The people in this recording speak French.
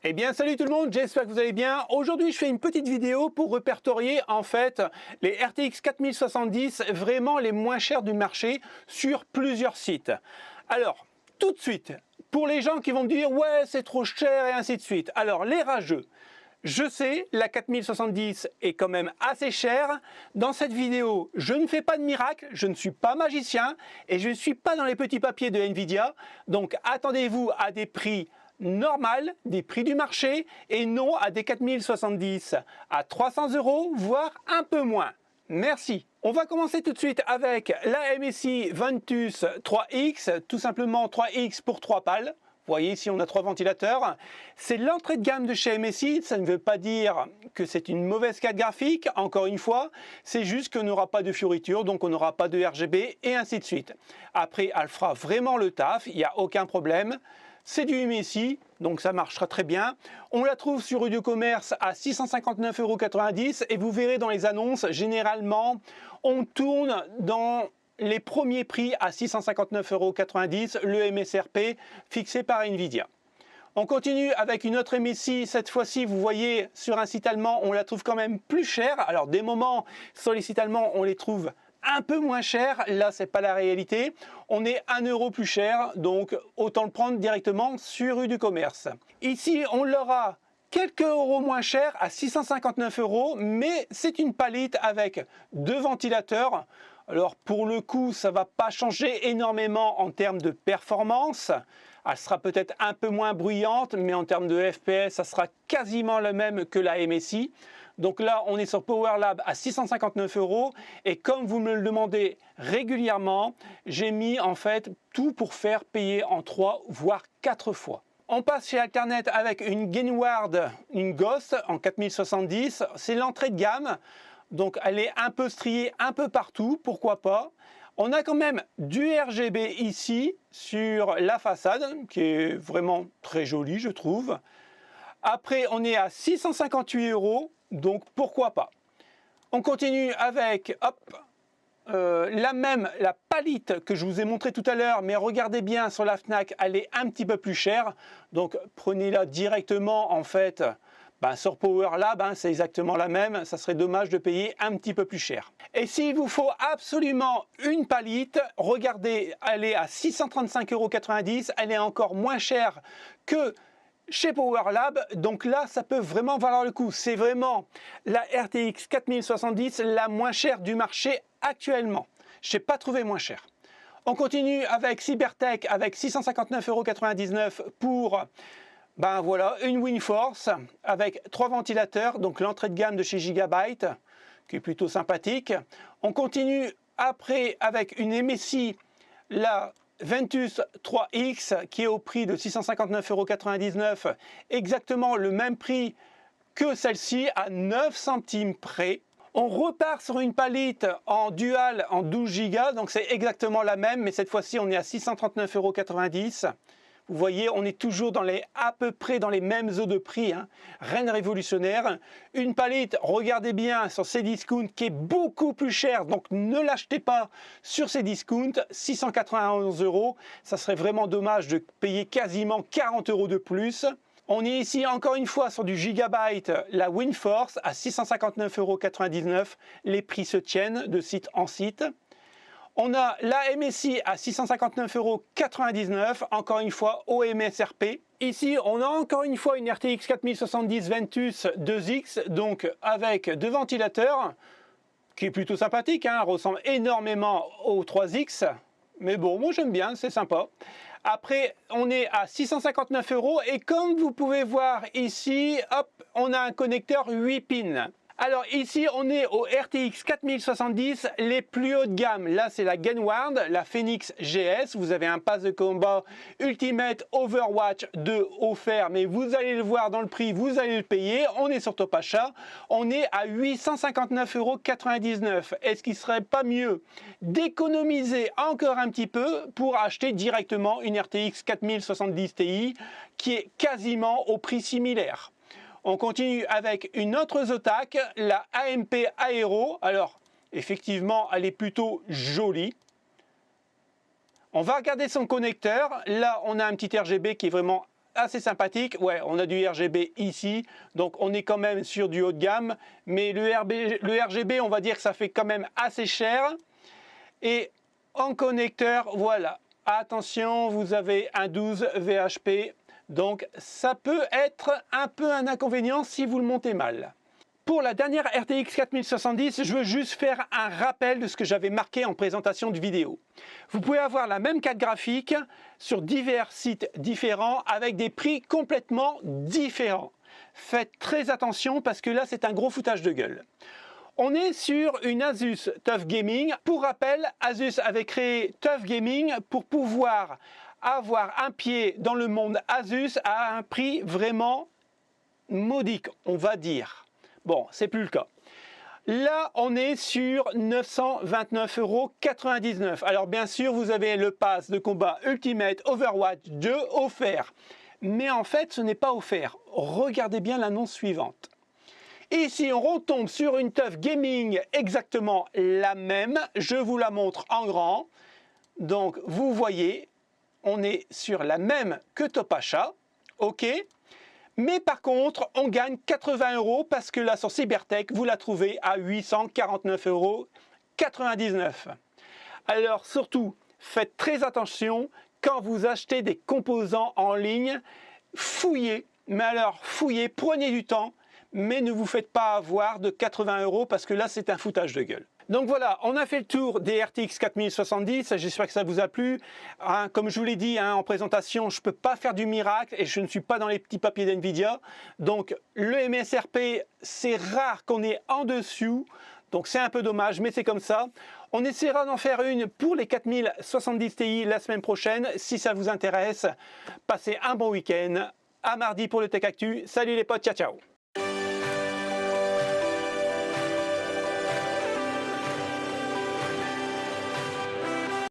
Eh bien salut tout le monde, j'espère que vous allez bien. Aujourd'hui je fais une petite vidéo pour répertorier en fait les RTX 4070 vraiment les moins chers du marché sur plusieurs sites. Alors tout de suite, pour les gens qui vont me dire ouais c'est trop cher et ainsi de suite. Alors les rageux, je sais la 4070 est quand même assez chère. Dans cette vidéo je ne fais pas de miracle, je ne suis pas magicien et je ne suis pas dans les petits papiers de Nvidia. Donc attendez-vous à des prix normal, des prix du marché et non à des 4070 à 300 €, voire un peu moins. Merci. On va commencer tout de suite avec la MSI Ventus 3X, tout simplement 3X pour 3 pales. Vous voyez ici on a 3 ventilateurs. C'est l'entrée de gamme de chez MSI, ça ne veut pas dire que c'est une mauvaise carte graphique, encore une fois, c'est juste qu'on n'aura pas de fioritures, donc on n'aura pas de RGB et ainsi de suite. Après elle fera vraiment le taf, il n'y a aucun problème. C'est du MSI, donc ça marchera très bien. On la trouve sur Udocommerce à 659,90 € et vous verrez dans les annonces, généralement, on tourne dans les premiers prix à 659,90 €, le MSRP fixé par Nvidia. On continue avec une autre MSI, cette fois-ci vous voyez sur un site allemand, on la trouve quand même plus chère. Alors des moments sur les sites allemands on les trouve un peu moins cher, là c'est pas la réalité, on est 1 € plus cher, donc autant le prendre directement sur Udocommerce. Ici on l'aura quelques euros moins cher à 659 €, mais c'est une palette avec 2 ventilateurs. Alors pour le coup ça va pas changer énormément en termes de performance, elle sera peut-être un peu moins bruyante, mais en termes de FPS ça sera quasiment le même que la MSI. Donc là, on est sur PowerLab à 659 € et comme vous me le demandez régulièrement, j'ai mis en fait tout pour faire payer en 3 voire 4 fois. On passe chez Alternet avec une Gainward, une Ghost en 4070. C'est l'entrée de gamme, donc elle est un peu striée un peu partout, pourquoi pas. On a quand même du RGB ici sur la façade, qui est vraiment très joli je trouve. Après, on est à 658 €. Donc pourquoi pas. On continue avec la palette que je vous ai montré tout à l'heure, mais regardez bien sur la Fnac, elle est un petit peu plus chère. Donc prenez-la directement en fait sur PowerLab, c'est exactement la même. Ça serait dommage de payer un petit peu plus cher. Et s'il vous faut absolument une palette, regardez, elle est à 635,90 €. Elle est encore moins chère que chez PowerLab, donc là ça peut vraiment valoir le coup. C'est vraiment la RTX 4070 la moins chère du marché actuellement. Je n'ai pas trouvé moins cher. On continue avec Cybertech avec 659,99 € pour voilà, une WindForce avec 3 ventilateurs, donc l'entrée de gamme de chez Gigabyte qui est plutôt sympathique. On continue après avec une MSI, la Ventus 3X qui est au prix de 659,99 €, exactement le même prix que celle-ci à 9 centimes près. On repart sur une palette en dual en 12 Go, donc c'est exactement la même, mais cette fois-ci on est à 639,90 €. Vous voyez, on est toujours à peu près dans les mêmes eaux de prix, rien de révolutionnaire. Une palette, regardez bien sur ces discounts qui est beaucoup plus cher, donc ne l'achetez pas sur ces discounts, 691 €. Ça serait vraiment dommage de payer quasiment 40 € de plus. On est ici encore une fois sur du Gigabyte, la WindForce à 659,99 €. Les prix se tiennent de site en site. On a la MSI à 659,99 €, encore une fois au MSRP. Ici, on a encore une fois une RTX 4070 Ventus 2X, donc avec 2 ventilateurs, qui est plutôt sympathique, ressemble énormément au 3X. Mais bon, moi j'aime bien, c'est sympa. Après, on est à 659 € et comme vous pouvez voir ici, hop, on a un connecteur 8 pins. Alors ici on est au RTX 4070 les plus haut de gamme. Là c'est la Gainward, la Phoenix GS. Vous avez un pass de combat Ultimate Overwatch 2 offert, mais vous allez le voir dans le prix, vous allez le payer. On est sur Top Achat, on est à 859,99 €. Est-ce qu'il serait pas mieux d'économiser encore un petit peu pour acheter directement une RTX 4070 Ti qui est quasiment au prix similaire? On continue avec une autre Zotac, la AMP Aero. Alors, effectivement, elle est plutôt jolie. On va regarder son connecteur. Là, on a un petit RGB qui est vraiment assez sympathique. Ouais, on a du RGB ici, donc on est quand même sur du haut de gamme, mais le RGB, on va dire que ça fait quand même assez cher. Et en connecteur, voilà, attention, vous avez un 12 VHP, donc ça peut être un peu un inconvénient si vous le montez mal. Pour la dernière RTX 4070, je veux juste faire un rappel de ce que j'avais marqué en présentation de vidéo. Vous pouvez avoir la même carte graphique sur divers sites différents avec des prix complètement différents. Faites très attention parce que là, c'est un gros foutage de gueule. On est sur une Asus TUF Gaming. Pour rappel, Asus avait créé TUF Gaming pour pouvoir avoir un pied dans le monde Asus à un prix vraiment modique, on va dire. Bon, c'est plus le cas. Là, on est sur 929,99 €. Alors bien sûr, vous avez le pass de combat Ultimate Overwatch 2 offert. Mais en fait, ce n'est pas offert. Regardez bien l'annonce suivante. Ici, on retombe sur une TUF Gaming exactement la même. Je vous la montre en grand. Donc, vous voyez, on est sur la même que Top Achat. OK. Mais par contre, on gagne 80 € parce que là, sur Cybertech, vous la trouvez à 849,99 €. Alors surtout, faites très attention quand vous achetez des composants en ligne. Fouillez, mais alors fouillez, prenez du temps, mais ne vous faites pas avoir de 80 € parce que là, c'est un foutage de gueule. Donc voilà, on a fait le tour des RTX 4070, j'espère que ça vous a plu. Comme je vous l'ai dit en présentation, je ne peux pas faire du miracle et je ne suis pas dans les petits papiers d'NVIDIA. Donc le MSRP, c'est rare qu'on est en dessous, donc c'est un peu dommage, mais c'est comme ça. On essaiera d'en faire une pour les 4070 Ti la semaine prochaine. Si ça vous intéresse, passez un bon week-end. À mardi pour le Tech Actu. Salut les potes, ciao ciao.